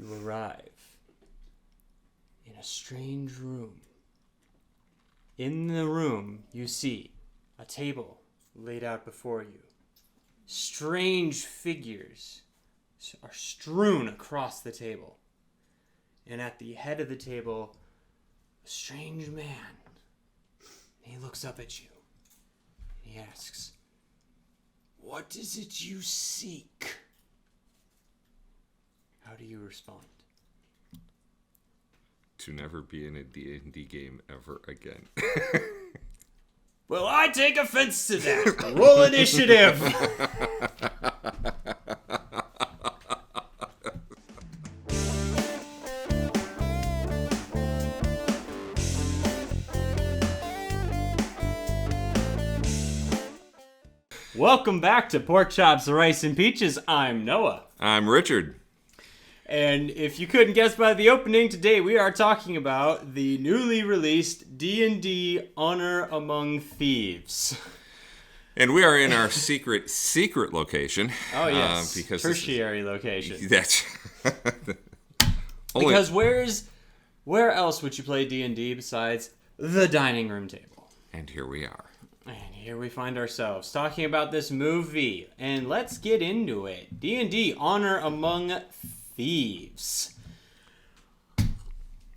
You arrive in a strange room. In the room, you see a table laid out before you. Strange figures are strewn across the table. And at the head of the table, a strange man. He looks up at you. And he asks, "What is it you seek?" How do you respond? To never be in a D&D game ever again. Well, I take offense to that. Roll initiative. Welcome back to Pork Chops, Rice, and Peaches. I'm Noah. I'm Richard. And if you couldn't guess by the opening, today we are talking about the newly released D&D Honor Among Thieves. And we are in our secret location. Oh, yes. Because tertiary location. That's... Because where else would you play D&D besides the dining room table? And here we are. And here we find ourselves talking about this movie. And let's get into it. D&D Honor Among Thieves.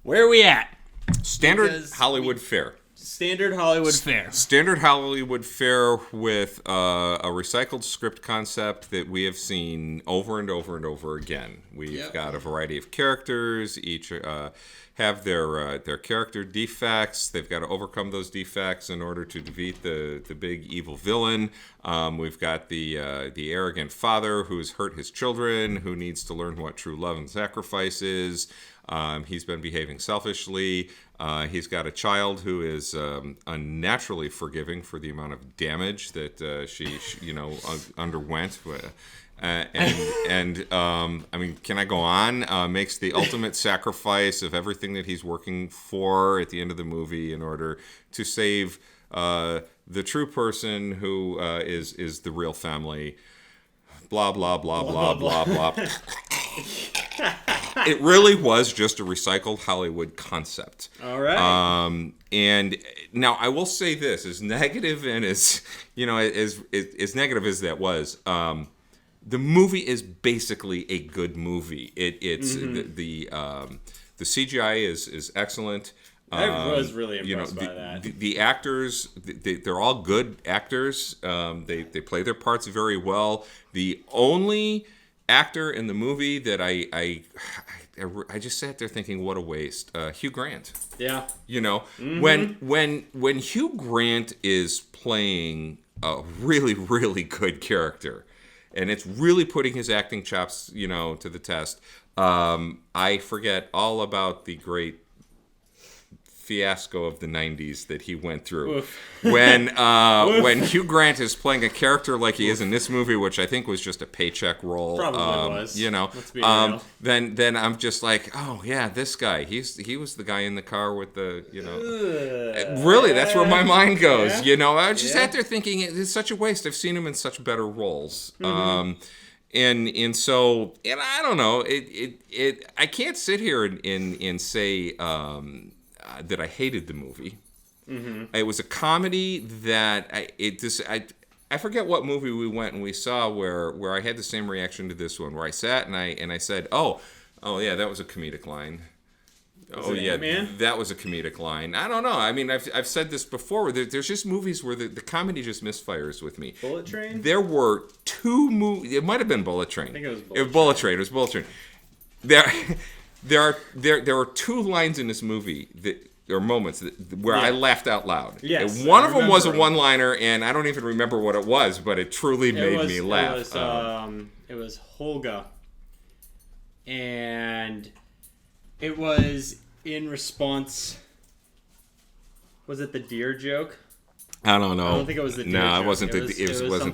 Where are we at? Standard Hollywood fare. Standard Hollywood fare. Standard Hollywood fare with a recycled script concept that we have seen over and over and over again. We've got a variety of characters. Each have their character defects. They've got to overcome those defects in order to defeat the big evil villain. We've got the arrogant father who's hurt his children, who needs to learn what true love and sacrifice is. He's been behaving selfishly. He's got a child who is unnaturally forgiving for the amount of damage that she underwent. I mean, can I go on? Makes the ultimate sacrifice of everything that he's working for at the end of the movie in order to save the true person who is the real family. Blah, blah, blah, blah, blah, blah. It really was just a recycled Hollywood concept. All right. And now I will say this, as negative and as negative as that was, the movie is basically a good movie. It's the CGI is excellent. I was really impressed by that. The actors, they're all good actors. They play their parts very well. The only actor in the movie that I just sat there thinking, what a waste. Hugh Grant. Yeah. When Hugh Grant is playing a really, really good character, and it's really putting his acting chops, to the test, I forget all about the great fiasco of the 90s that he went through. When Hugh Grant is playing a character like he is in this movie, which I think was just a paycheck role. Probably was. Let's be real. Then I'm just like, oh yeah, this guy. He was the guy in the car with the, really, that's where my mind goes. Yeah. I was just sat there thinking, it's such a waste. I've seen him in such better roles. And so I don't know. I can't sit here and say that I hated the movie. It was a comedy that I forget what movie we went and we saw where I had the same reaction to this one, where I sat and I said, oh yeah, that was a comedic line. That was a comedic line. I don't know. I mean, I've said this before. There's just movies where the comedy just misfires with me. Bullet Train? There were two movies. It might have been Bullet Train. I think it was Bullet Train. It was Bullet Train. There are two lines in this movie that are moments where I laughed out loud. Yes, and one of them was a one-liner, and I don't even remember what it was, but it truly made me laugh. It was Holga, and it was in response. Was it the deer joke? I don't know. I don't think it was the deer joke. No, it wasn't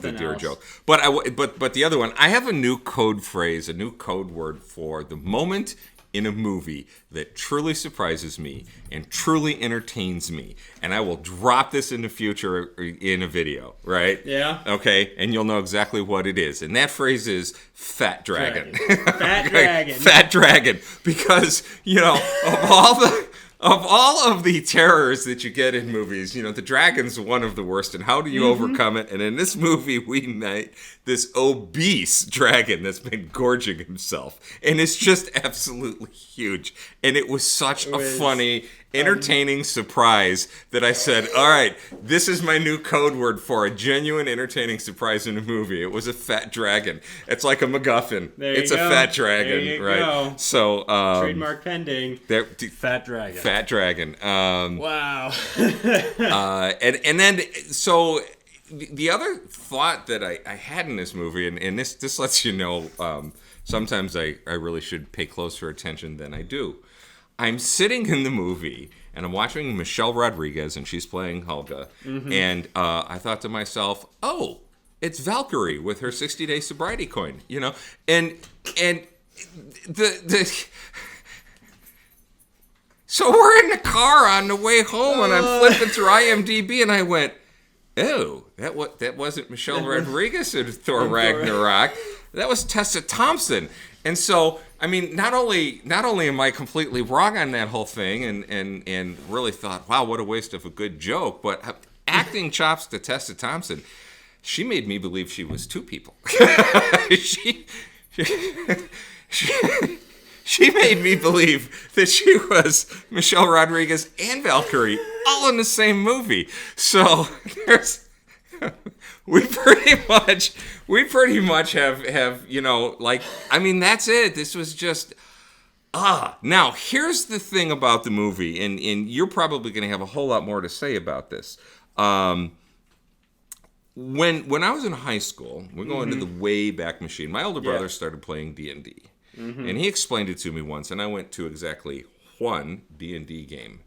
the deer joke. But the other one, I have a new code phrase, a new code word for the moment in a movie that truly surprises me and truly entertains me, and I will drop this in the future in a video, right? Yeah. Okay, and you'll know exactly what it is. And that phrase is fat dragon. Fat dragon. Fat dragon. Because, of all of the terrors that you get in movies, the dragon's one of the worst. And how do you overcome it? And in this movie, we met this obese dragon that's been gorging himself. And it's just absolutely huge. And it was such a funny, entertaining surprise that I said, all right, this is my new code word for a genuine, entertaining surprise in a movie. It was a fat dragon. It's like a MacGuffin. It's a fat dragon, there you right? Go. So, trademark pending. Fat dragon. Fat dragon. Wow. And then, so the other thought that I had in this movie, and this lets you know, sometimes I really should pay closer attention than I do. I'm sitting in the movie, and I'm watching Michelle Rodriguez, and she's playing Helga, and I thought to myself, oh, it's Valkyrie with her 60-day sobriety coin, and the so we're in the car on the way home, and I'm flipping through IMDb, and I went, oh, that wasn't Michelle Rodriguez in Thor Ragnarok. That was Tessa Thompson. And so, I mean, not only am I completely wrong on that whole thing and really thought, wow, what a waste of a good joke, but acting chops to Tessa Thompson, she made me believe she was two people. She made me believe that she was Michelle Rodriguez and Valkyrie all in the same movie. So we pretty much have I mean, that's it. This was just now here's the thing about the movie, and you're probably going to have a whole lot more to say about this. When I was in high school, we're going to the way back machine. My older brother started playing D&D. And he explained it to me once, and I went to exactly one D&D game.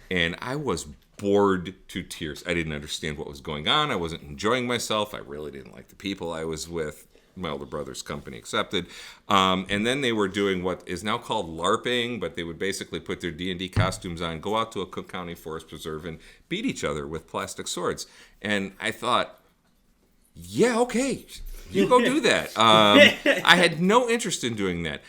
And I was bored to tears. I didn't understand what was going on. I wasn't enjoying myself. I really didn't like the people I was with, my older brother's company accepted. And then they were doing what is now called LARPing, but they would basically put their D&D costumes on, go out to a Cook County Forest Preserve, and beat each other with plastic swords. And I thought, yeah, okay, you go do that. I had no interest in doing that.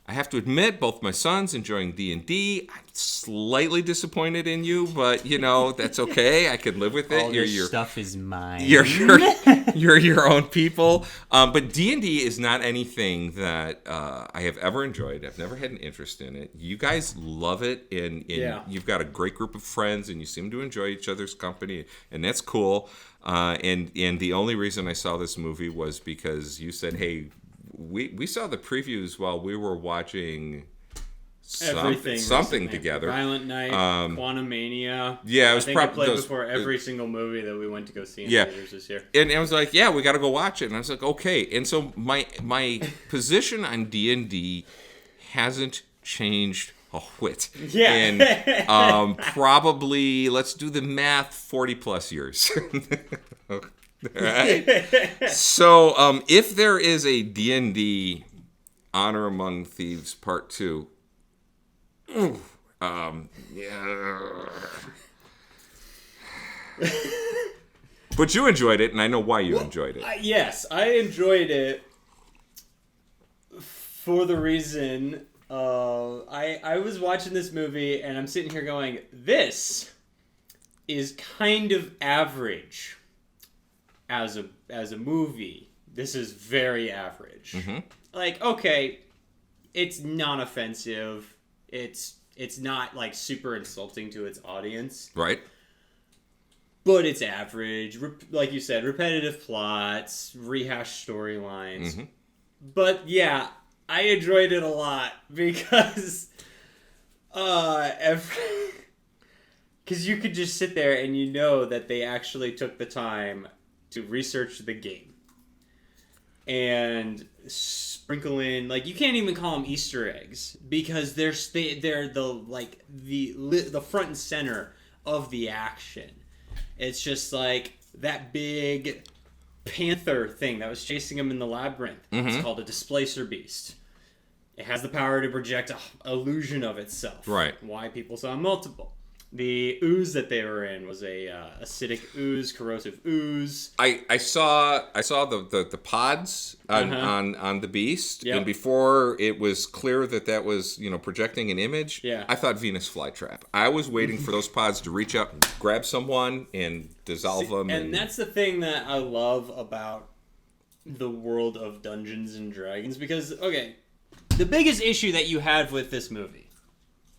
I have to admit, both my sons enjoying D&D. I'm slightly disappointed in you, but that's okay. I could live with it. All this stuff is mine. You're your own people. But D&D is not anything that I have ever enjoyed. I've never had an interest in it. You guys love it, and you've got a great group of friends, and you seem to enjoy each other's company, and that's cool. And the only reason I saw this movie was because you said, hey, we saw the previews while we were watching something together. Violent Night, Quantum Mania. Yeah, it was I played before every single movie that we went to go see in theaters this year. And I was like, yeah, we got to go watch it. And I was like, okay. And so my position on D&D hasn't changed a whit. Yeah. And probably, let's do the math, 40 plus years. Right. So, if there is a D&D Honor Among Thieves Part 2, yeah. But you enjoyed it, and I know why you enjoyed it. Yes, I enjoyed it for the reason I was watching this movie, and I'm sitting here going, this is kind of average. As a movie, this is very average. Like, okay, it's non-offensive. It's not like super insulting to its audience, right? But it's average. Like you said, repetitive plots, rehashed storylines. But yeah, I enjoyed it a lot because because you could just sit there and that they actually took the time to research the game and sprinkle in, like, you can't even call them Easter eggs because they're the front and center of the action. It's just like that big panther thing that was chasing him in the labyrinth. It's called a displacer beast, It has the power to project a illusion of itself. Right. Why people saw multiple. The ooze that they were in was a acidic ooze, corrosive ooze. I saw the pods on the beast, Yep. and before it was clear that was projecting an image. Yeah. I thought Venus flytrap. I was waiting for those pods to reach out and grab someone and dissolve them. And that's the thing that I love about the world of Dungeons and Dragons, because the biggest issue that you have with this movie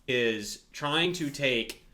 is trying to take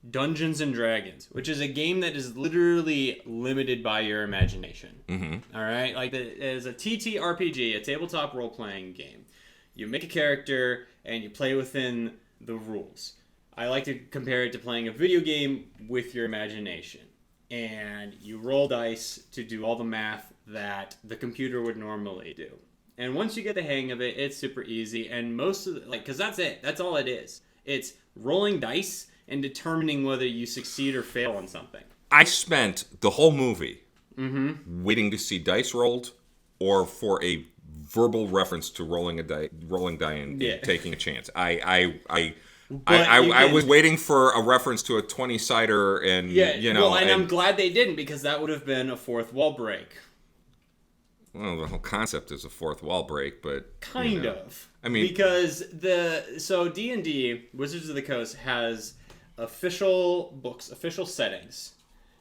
Dungeons and Dragons, which is a game that is literally limited by your imagination. Mm-hmm. All right, like as a TTRPG, a tabletop role-playing game, you make a character and you play within the rules. I like to compare it to playing a video game with your imagination, and you roll dice to do all the math that the computer would normally do. And once you get the hang of it, it's super easy. And most of because that's it. That's all it is. It's rolling dice and determining whether you succeed or fail on something. I spent the whole movie waiting to see dice rolled, or for a verbal reference to rolling die and taking a chance. I was waiting for a reference to a 20-sider, and I'm glad they didn't, because that would have been a fourth wall break. Well, the whole concept is a fourth wall break, but kind of. I mean, because D&D Wizards of the Coast has official books, official settings,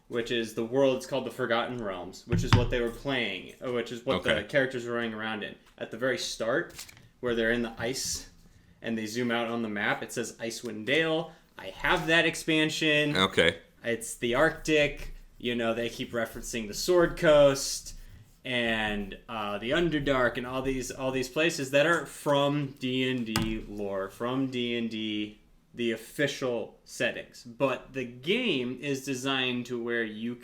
which is the world. It's called the Forgotten Realms, which is what they were playing, which is what the characters were running around in. At the very start, where they're in the ice and they zoom out on the map, it says Icewind Dale. I have that expansion. Okay. It's the Arctic. They keep referencing the Sword Coast and the Underdark and all these places that are from D&D lore, from D&D, the official settings. But the game is designed to where you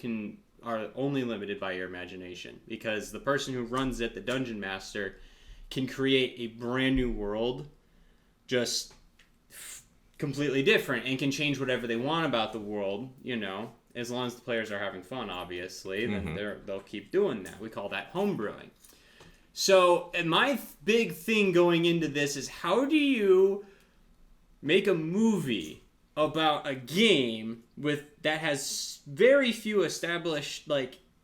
are only limited by your imagination, because the person who runs it, the Dungeon Master, can create a brand new world, just completely different, and can change whatever they want about the world, as long as the players are having fun, obviously, then they'll keep doing that. We call that homebrewing. So, and my big thing going into this is, how do you make a movie about a game that has very few established,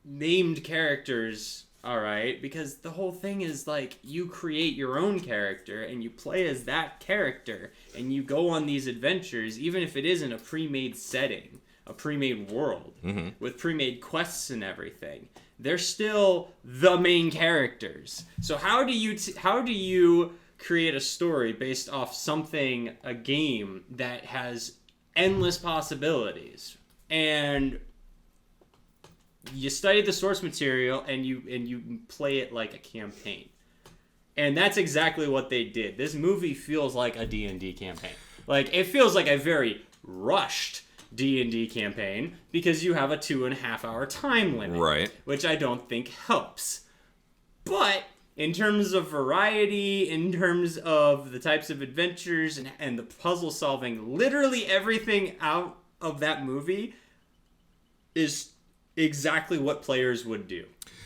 named characters, all right? Because the whole thing is, you create your own character, and you play as that character, and you go on these adventures, even if it isn't a pre-made setting, a pre-made world, with pre-made quests and everything. They're still the main characters. So how do you create a story based off a game that has endless possibilities? And you study the source material, and you play it like a campaign. And that's exactly what they did. This movie feels like a D&D campaign. It feels like a very rushed D&D campaign, because you have a 2.5-hour time limit, right? Which I don't think helps. But in terms of variety, in terms of the types of adventures and the puzzle solving, literally everything out of that movie is exactly what players would do.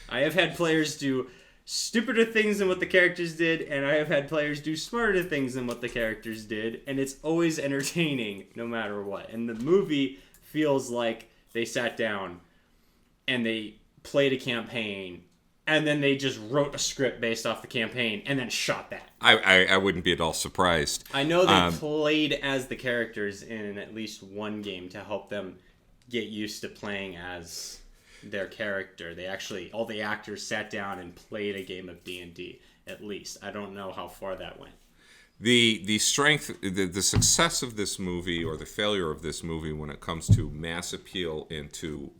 I have had players do stupider things than what the characters did, and I have had players do smarter things than what the characters did, and it's always entertaining no matter what. And the movie feels like they sat down and they played a campaign, and then they just wrote a script based off the campaign and then shot that. I wouldn't be at all surprised. I know they played as the characters in at least one game to help them get used to playing as their character. All the actors sat down and played a game of D&D, at least. I don't know how far that went. The strength, the success of this movie, or the failure of this movie when it comes to mass appeal and to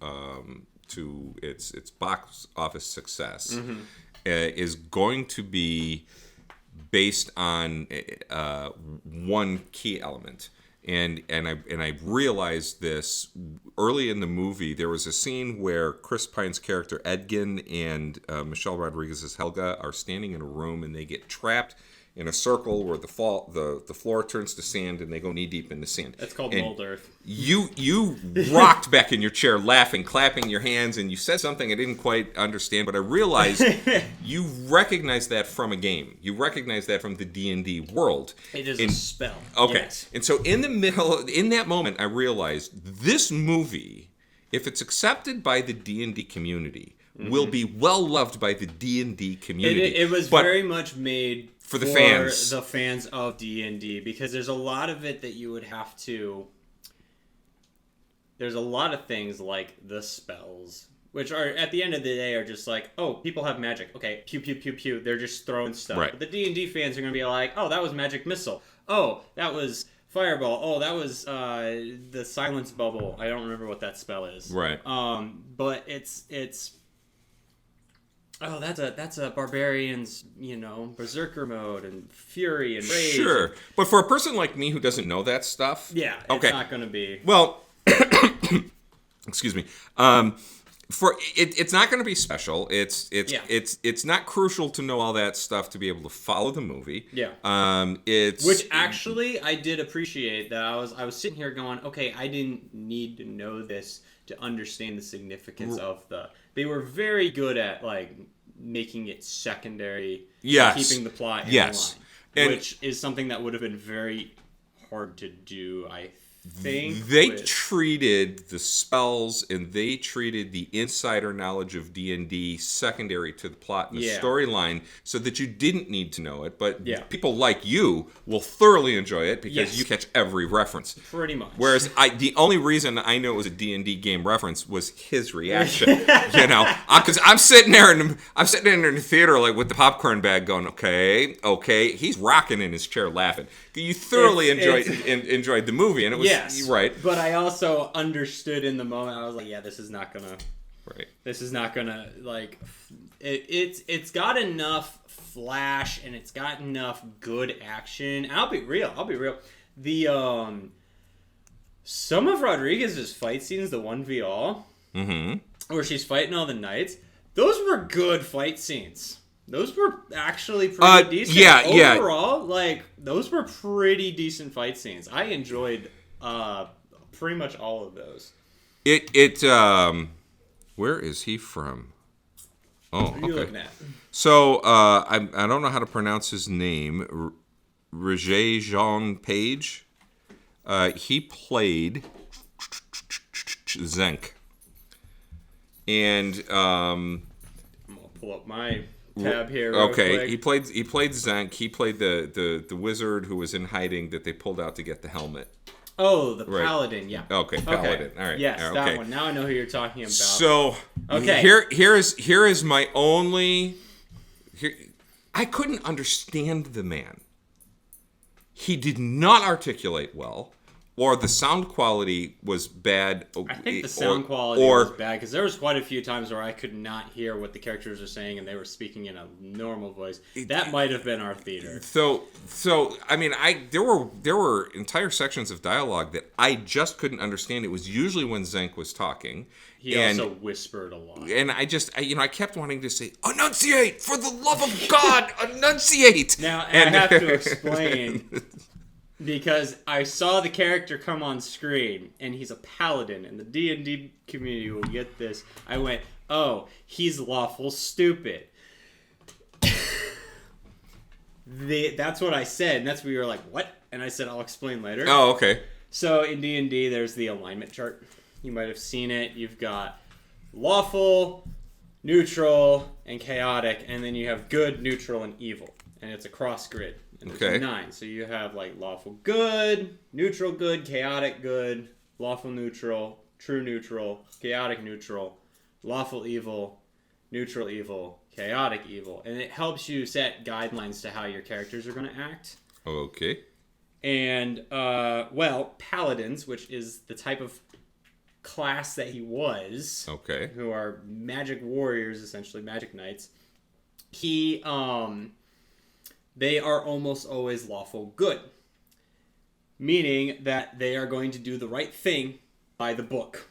its box office success, is going to be based on one key element. And I realized this early in the movie. There was a scene where Chris Pine's character Edgin and Michelle Rodriguez's Helga are standing in a room, and they get trapped in a circle where the floor turns to sand and they go knee deep in the sand. That's called and mold earth. You rocked back in your chair laughing, clapping your hands, and you said something I didn't quite understand, but I realized you recognize that from a game. You recognize that from the D&D world. It is a spell. Okay. Yes. And so in that moment, I realized this movie, if it's accepted by the D&D community, will be well loved by the D&D community. It was very much made for the fans. The fans of D&D, because there's a lot of it that you would have to... There's a lot of things like the spells, which are, at the end of the day, are just like, oh, people have magic. Okay, pew, pew, pew, pew. They're just throwing stuff. Right. But the D&D fans are going to be like, oh, that was magic missile. Oh, that was... Fireball. Oh, that was the silence bubble. I don't remember what that spell is. Right. But it's oh, that's a barbarian's, berserker mode and fury and rage. Sure. But for a person like me who doesn't know that stuff, yeah, it's not going to be. Well, excuse me. It's not going to be special. It's not crucial to know all that stuff to be able to follow the movie. Yeah. Which actually I did appreciate that I was sitting here going, okay, I didn't need to know this to understand the significance of they were very good at like making it secondary. Yes. Keeping the plot in line. Which is something that would have been very hard to do, I think. They treated the spells and they treated the insider knowledge of D&D secondary to the plot and the storyline, so that you didn't need to know it. But people like you will thoroughly enjoy it because you catch every reference. Pretty much. Whereas the only reason I know it was a D&D game reference was his reaction. Because I'm sitting there in the theater like with the popcorn bag going, okay. He's rocking in his chair laughing. You thoroughly enjoyed the movie, and it was right. But I also understood in the moment. I was like, this is not gonna. Right. This is not gonna like. It's got enough flash and it's got enough good action. And I'll be real. The some of Rodriguez's fight scenes, the 1v all, where she's fighting all the knights, those were good fight scenes. Those were actually pretty decent. Overall, like, those were pretty decent fight scenes. I enjoyed pretty much all of those. Where is he from? Oh, what are you looking at? So, I don't know how to pronounce his name. Roger Jean Page. He played Zenk. And, I'm going to pull up my tab here real quick. He played Zenk. He played the wizard who was in hiding that they pulled out to get the helmet. Oh, the Paladin, yeah. Okay, Paladin. All right. Yes, okay. That one. Now I know who you're talking about. So, here is my only... I couldn't understand the man. He did not articulate well, or the sound quality was bad. I think the sound quality was bad, because there was quite a few times where I could not hear what the characters were saying, and they were speaking in a normal voice. That might have been our theater. So I mean, there were entire sections of dialogue that I just couldn't understand. It was usually when Zenk was talking. He also whispered a lot. And I kept wanting to say, "Enunciate! For the love of God, enunciate!" Now, and I have to explain, because I saw the character come on screen, and he's a paladin, and the D&D community will get this. I went, oh, he's lawful stupid. That's what I said, and that's where you were like, what? And I said, I'll explain later. Oh, okay. So in D&D, there's the alignment chart. You might have seen it. You've got lawful, neutral, and chaotic, and then you have good, neutral, and evil. And it's a cross grid. And there's 9. So you have like lawful good, neutral good, chaotic good, lawful neutral, true neutral, chaotic neutral, lawful evil, neutral evil, chaotic evil. And it helps you set guidelines to how your characters are going to act. Okay. And, paladins, which is the type of class that he was, who are magic warriors, essentially magic knights, they are almost always lawful good, meaning that they are going to do the right thing by the book.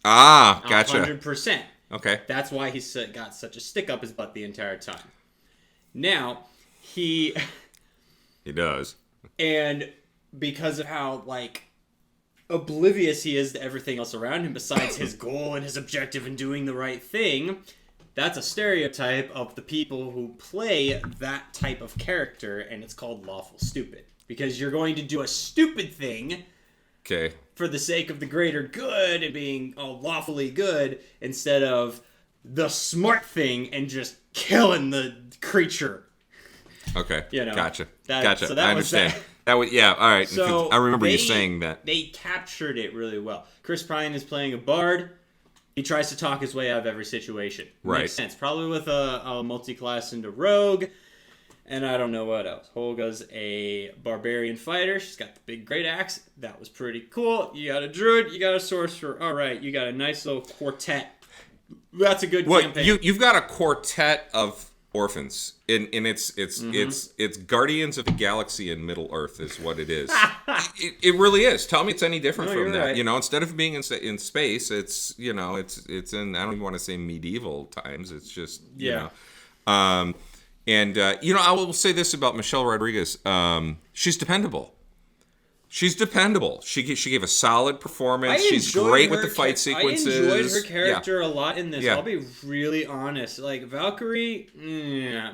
Ah, gotcha. 100%. Okay. That's why he's got such a stick up his butt the entire time. Now, he He does. And because of how, like, oblivious he is to everything else around him besides his goal and his objective in doing the right thing, that's a stereotype of the people who play that type of character, and it's called lawful stupid. Because you're going to do a stupid thing Okay. for the sake of the greater good and being lawfully good instead of the smart thing and just killing the creature. Okay. You know, Gotcha. so that I was understand. that. All right. So I remember you saying that. They captured it really well. Chris Pine is playing a bard. He tries to talk his way out of every situation. Right. Makes sense. Probably with a multi-class into rogue. And I don't know what else. Holga's a barbarian fighter. She's got the big great axe. That was pretty cool. You got a druid. You got a sorcerer. All right. You got a nice little quartet. That's a good campaign. You've got a quartet of orphans, and it's Guardians of the Galaxy in Middle Earth is what it is. it really is. Tell me it's any different from that. Right. You know, instead of being in space, it's in I don't even want to say medieval times. It's just you know. I will say this about Michelle Rodriguez. She's dependable. She gave a solid performance. She's great with the fight sequences. I enjoyed her character a lot in this. Yeah. I'll be really honest. Like, Valkyrie,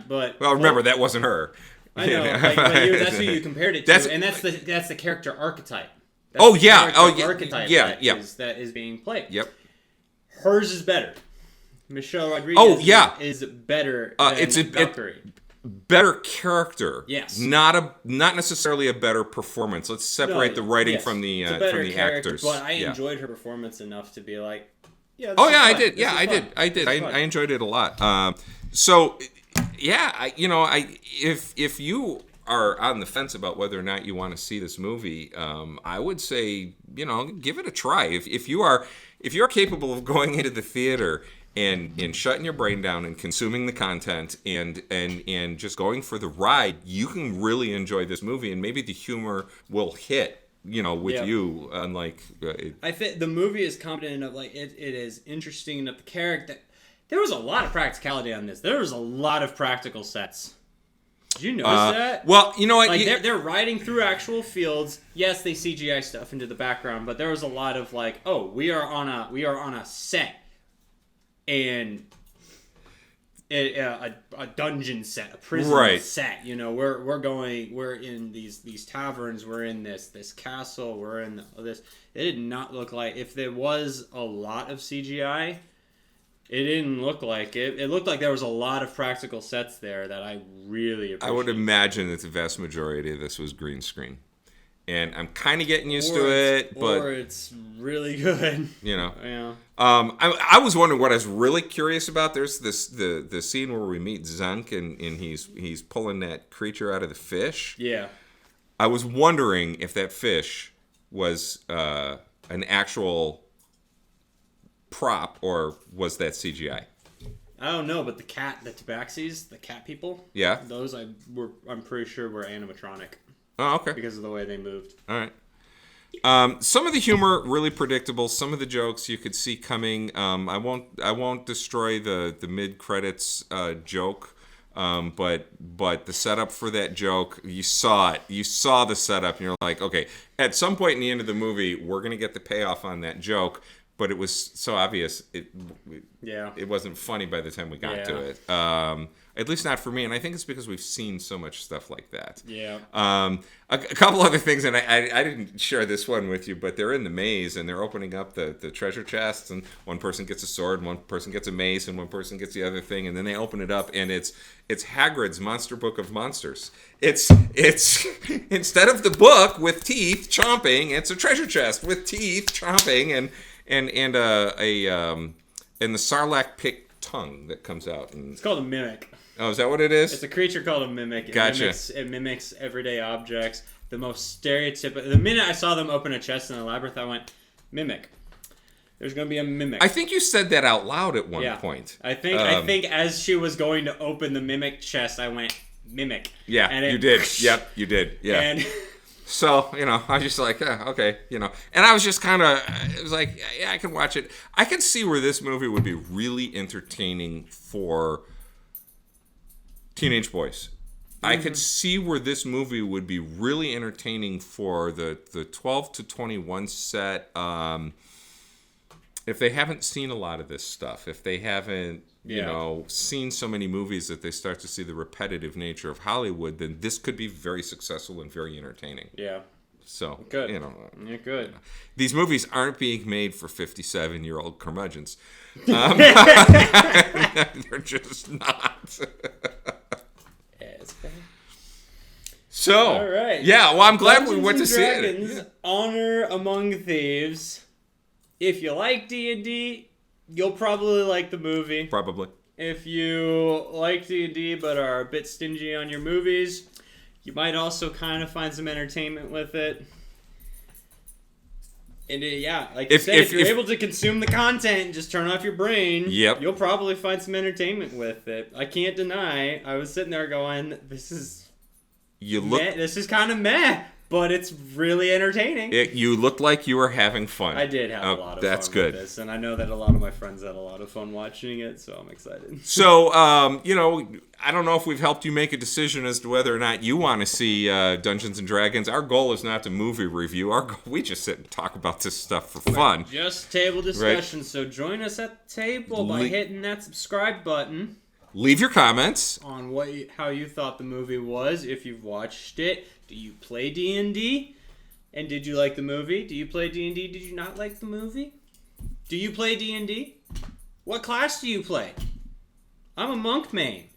but... Well, remember, that wasn't her. I know. But that's who you compared it to. And that's the character archetype. That's archetype that is being played. Yep. Hers is better. Michelle Rodriguez is better than Valkyrie. Better character. Yes. Not necessarily a better performance. Let's separate the writing from the actors. But I enjoyed her performance enough to be like, I did. I enjoyed it a lot. If you are on the fence about whether or not you want to see this movie, I would say, give it a try. If you're capable of going into the theater and shutting your brain down and consuming the content and just going for the ride, you can really enjoy this movie, and maybe the humor will hit with you. Unlike I think the movie is competent enough, like it is interesting enough. The character, there was a lot of practicality on this. There was a lot of practical sets. Did you notice that? Well, you know what? Like they're riding through actual fields. Yes, they CGI stuff into the background, but there was a lot of like, we are on a set. And a dungeon set, a prison set. We're in these taverns. We're in this castle. We're in this. It did not look like, if there was a lot of CGI, it didn't look like it. It looked like there was a lot of practical sets there that I really appreciate. I would imagine that the vast majority of this was green screen. And I'm kind of getting used to it, or it's really good. Yeah. I was wondering what I was really curious about. There's the scene where we meet Zunk and he's pulling that creature out of the fish. Yeah. I was wondering if that fish was an actual prop or was that CGI. I don't know, but the tabaxis, the cat people. Yeah. Those I'm pretty sure were animatronic. Oh, okay. Because of the way they moved. All right. Some of the humor really predictable. Some of the jokes you could see coming. I won't destroy the mid credits joke. But the setup for that joke, you saw it. You saw the setup, and you're like, okay. At some point in the end of the movie, we're gonna get the payoff on that joke. But it was so obvious. It wasn't funny by the time we got to it. At least not for me, and I think it's because we've seen so much stuff like that. Yeah. A couple other things, and I didn't share this one with you, but they're in the maze, and they're opening up the treasure chests, and one person gets a sword, one person gets a mace, and one person gets the other thing, and then they open it up, and it's Hagrid's Monster Book of Monsters. It's instead of the book with teeth chomping, it's a treasure chest with teeth chomping, and the Sarlacc pit tongue that comes out. And it's called a mimic. Oh, is that what it is? It's a creature called a mimic. Gotcha. It mimics everyday objects. The most stereotypical. The minute I saw them open a chest in a labyrinth, I went, mimic. There's going to be a mimic. I think you said that out loud at one point. I think as she was going to open the mimic chest, I went, mimic. Yeah, and you did. Yep, you did. Yeah. And so, I was just like, okay, And I was just kind of, it was like, yeah, I can watch it. I can see where this movie would be really entertaining for teenage boys. I could see where this movie would be really entertaining for the 12 to 21 set. If they haven't seen a lot of this stuff, if they haven't, seen so many movies that they start to see the repetitive nature of Hollywood, then this could be very successful and very entertaining. Yeah. So, good. You're good. These movies aren't being made for 57-year-old curmudgeons. They're just not. It's fair. So, all right. Yeah, well, I'm glad Dungeons we went to and see Dragons, it. Honor Among Thieves. If you like D&D, you'll probably like the movie. Probably. If you like D&D but are a bit stingy on your movies, you might also kind of find some entertainment with it. And like you said, if you're able to consume the content and just turn off your brain, you'll probably find some entertainment with it. I can't deny, I was sitting there going, this is kind of meh, but it's really entertaining. You looked like you were having fun. I did have a lot of fun with this, and I know that a lot of my friends had a lot of fun watching it, so I'm excited. So, I don't know if we've helped you make a decision as to whether or not you want to see Dungeons & Dragons. Our goal is not to movie review. We just sit and talk about this stuff for fun. Just table discussion, so join us at the table by hitting that subscribe button. Leave your comments on how you thought the movie was, if you've watched it. Do you play D&D? And did you like the movie? Do you play D&D? Did you not like the movie? Do you play D&D? What class do you play? I'm a monk main.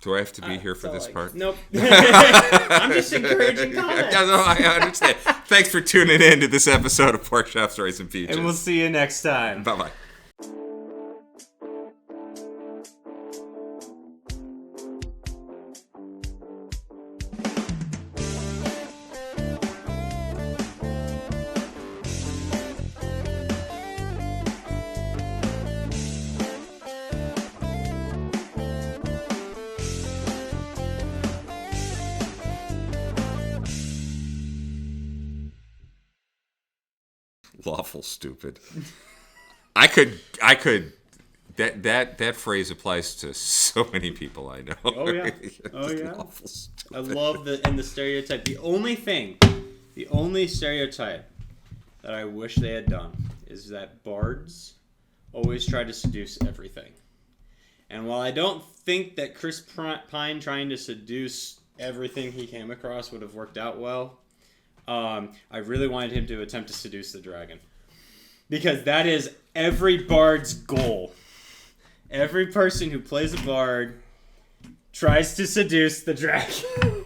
Do I have to be here for this part? Nope. I'm just encouraging comments. I understand. Thanks for tuning in to this episode of Pork Chops, Rice, and Peaches. And we'll see you next time. Bye-bye. Lawful stupid. I could that phrase applies to so many people I know. Oh yeah. Lawful stupid. I love the stereotype. The only stereotype that I wish they had done is that bards always try to seduce everything. And while I don't think that Chris Pine trying to seduce everything he came across would have worked out well, I really wanted him to attempt to seduce the dragon. Because that is every bard's goal. Every person who plays a bard tries to seduce the dragon.